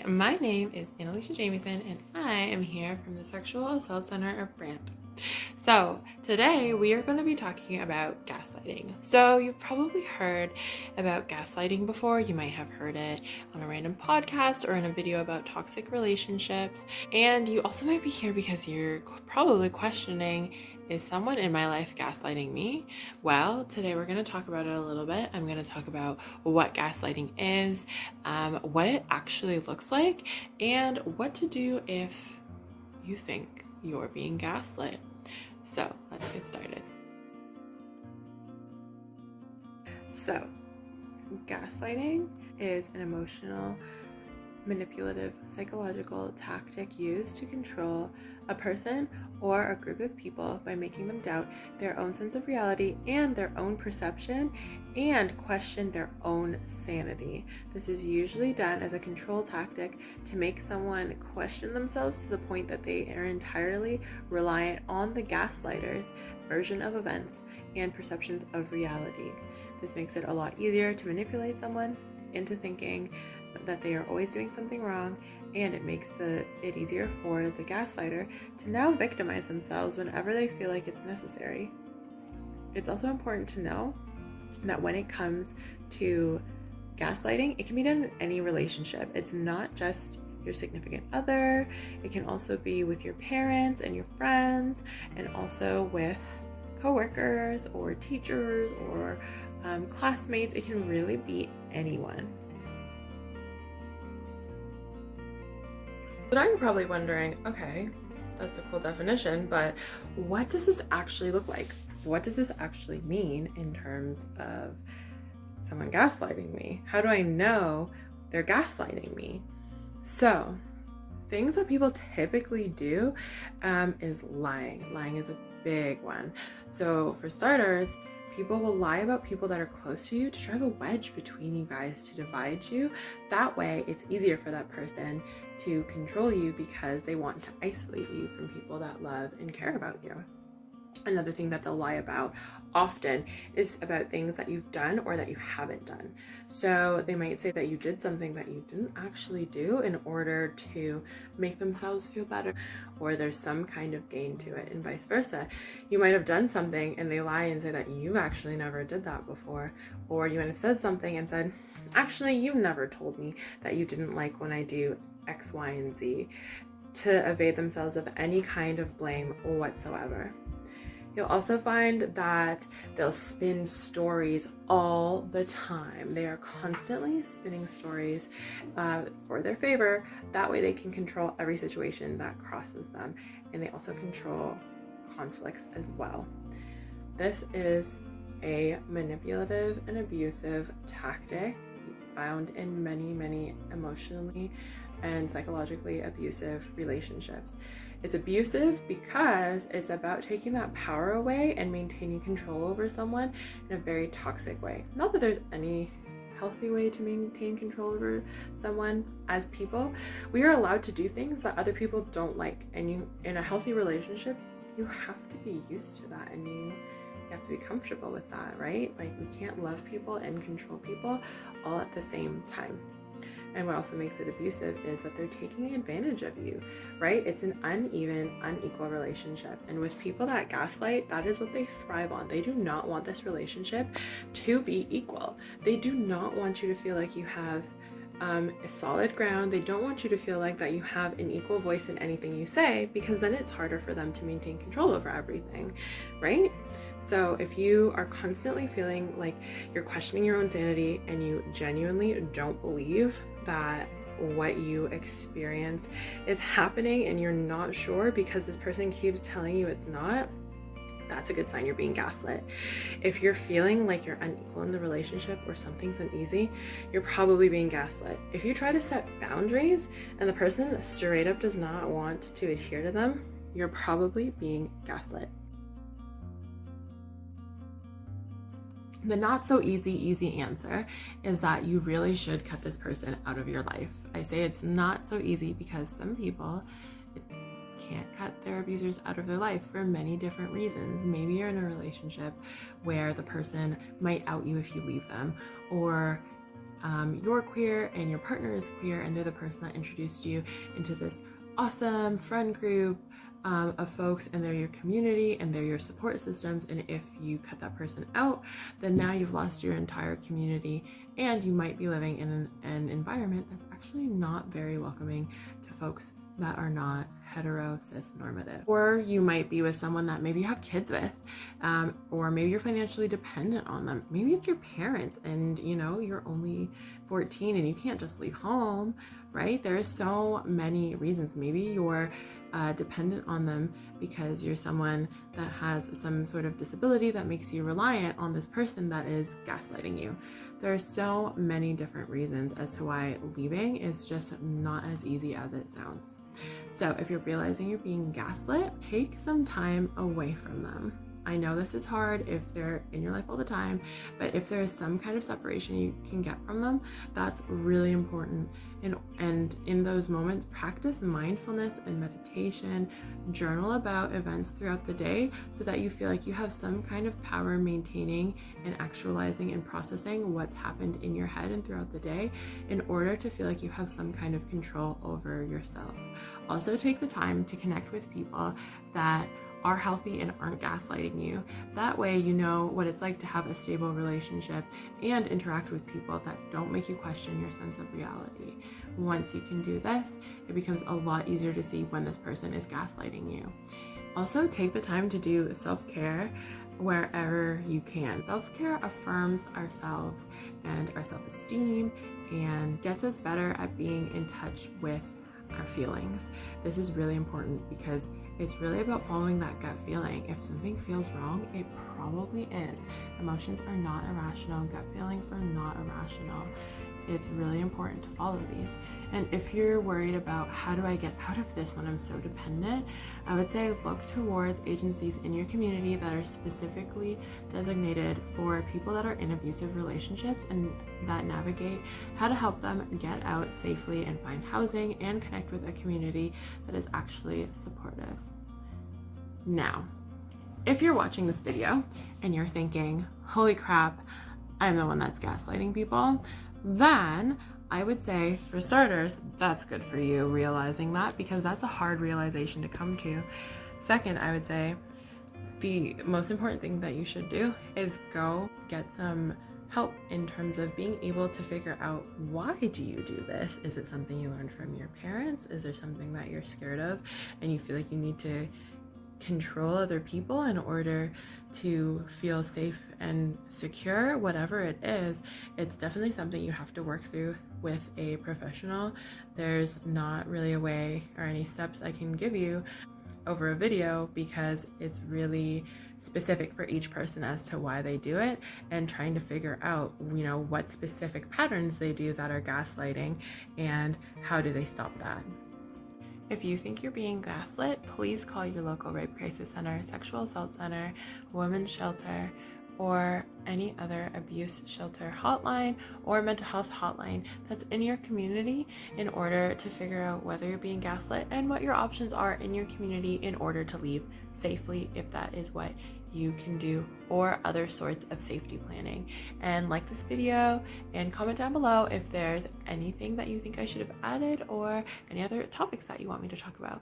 my name is Annaleshia and I am here from the Sexual Assault Center of Brant. So today we are going to be talking about gaslighting. So you've probably heard about gaslighting before. You might have heard it on a random podcast or in a video about toxic relationships. And you also might be here because you're probably questioning, is someone in my life gaslighting me? Well, today we're going to talk about it a little bit. I'm going to talk about what gaslighting is, what it actually looks like, and what to do if you think you're being gaslit. So let's get started. So, gaslighting is an emotional, manipulative, psychological tactic used to control a person or a group of people by making them doubt their own sense of reality and their own perception and question their own sanity. This is usually done as a control tactic to make someone question themselves to the point that they are entirely reliant on the gaslighter's version of events and perceptions of reality. This makes it a lot easier to manipulate someone into thinking that they are always doing something wrong, and it makes it easier for the gaslighter to now victimize themselves whenever they feel like it's necessary. It's also important to know that when it comes to gaslighting, it can be done in any relationship. It's not just your significant other. It can also be with your parents and your friends, and also with coworkers or teachers or classmates. It can really be anyone. So now you're probably wondering, okay, that's a cool definition, but what does this actually look like? What does this actually mean in terms of someone gaslighting me? How do I know they're gaslighting me? So, things that people typically do is lying. Lying is a big one. So, for starters, people will lie about people that are close to you to drive a wedge between you guys, to divide you. That way, it's easier for that person to control you because they want to isolate you from people that love and care about you. Another thing that they'll lie about often is about things that you've done or that you haven't done. So they might say that you did something that you didn't actually do in order to make themselves feel better, or there's some kind of gain to it, and vice versa. You might have done something and they lie and say that you actually never did that before, or you might have said something and said, actually, you never told me that you didn't like when I do X, Y, and Z, to evade themselves of any kind of blame whatsoever. You'll also find that they'll spin stories all the time. They are constantly spinning stories for their favor. That way they can control every situation that crosses them. And they also control conflicts as well. This is a manipulative and abusive tactic found in many, many emotionally and psychologically abusive relationships. It's abusive because it's about taking that power away and maintaining control over someone in a very toxic way. Not that there's any healthy way to maintain control over someone. As people, we are allowed to do things that other people don't like, and you, in a healthy relationship, you have to be used to that, and you have to be comfortable with that, right? Like, we can't love people and control people all at the same time. And what also makes it abusive is that they're taking advantage of you, right? It's an uneven, unequal relationship. And with people that gaslight, that is what they thrive on. They do not want this relationship to be equal. They do not want you to feel like you have a solid ground. They don't want you to feel like that you have an equal voice in anything you say, because then it's harder for them to maintain control over everything, right? So if you are constantly feeling like you're questioning your own sanity and you genuinely don't believe that what you experience is happening and you're not sure because this person keeps telling you it's not, that's a good sign you're being gaslit. If you're feeling like you're unequal in the relationship or something's uneasy, you're probably being gaslit. If you try to set boundaries and the person straight up does not want to adhere to them, you're probably being gaslit. The not so easy answer is that you really should cut this person out of your life. I say it's not so easy because some people can't cut their abusers out of their life for many different reasons. Maybe you're in a relationship where the person might out you if you leave them, or you're queer and your partner is queer and they're the person that introduced you into this awesome friend group of folks, and they're your community and they're your support systems, and if you cut that person out, then now you've lost your entire community, and you might be living in an environment that's actually not very welcoming to folks that are not hetero cis normative. Or you might be with someone that maybe you have kids with, or maybe you're financially dependent on them. Maybe it's your parents and you're only 14 and you can't just leave home, right? There are so many reasons. Maybe you're dependent on them because you're someone that has some sort of disability that makes you reliant on this person that is gaslighting you. There are so many different reasons as to why leaving is just not as easy as it sounds. So if you're realizing you're being gaslit, take some time away from them. I know this is hard if they're in your life all the time, but if there is some kind of separation you can get from them, that's really important. And in those moments, practice mindfulness and meditation, journal about events throughout the day so that you feel like you have some kind of power maintaining and actualizing and processing what's happened in your head and throughout the day in order to feel like you have some kind of control over yourself. Also, take the time to connect with people that are healthy and aren't gaslighting you. That way you know what it's like to have a stable relationship and interact with people that don't make you question your sense of reality. Once you can do this, it becomes a lot easier to see when this person is gaslighting you. Also, take the time to do self-care wherever you can. Self-care affirms ourselves and our self-esteem and gets us better at being in touch with our feelings. This is really important because it's really about following that gut feeling. If something feels wrong, it probably is. Emotions are not irrational. Gut feelings are not irrational. It's really important to follow these. And if you're worried about how do I get out of this when I'm so dependent, I would say look towards agencies in your community that are specifically designated for people that are in abusive relationships and that navigate how to help them get out safely and find housing and connect with a community that is actually supportive. Now, if you're watching this video and you're thinking, holy crap, I'm the one that's gaslighting people, then I would say, for starters, that's good for you realizing that, because that's a hard realization to come to. Second, I would say the most important thing that you should do is go get some help in terms of being able to figure out, why do you do this? Is it something you learned from your parents? Is there something that you're scared of and you feel like you need to control other people in order to feel safe and secure? Whatever it is, it's definitely something you have to work through with a professional. There's not really a way or any steps I can give you over a video because it's really specific for each person as to why they do it, and trying to figure out, what specific patterns they do that are gaslighting and how do they stop that. If you think you're being gaslit, please call your local rape crisis center, sexual assault center, women's shelter, or any other abuse shelter hotline or mental health hotline that's in your community in order to figure out whether you're being gaslit and what your options are in your community in order to leave safely, if that is what you can do, or other sorts of safety planning. And like this video and comment down below if there's anything that you think I should have added or any other topics that you want me to talk about.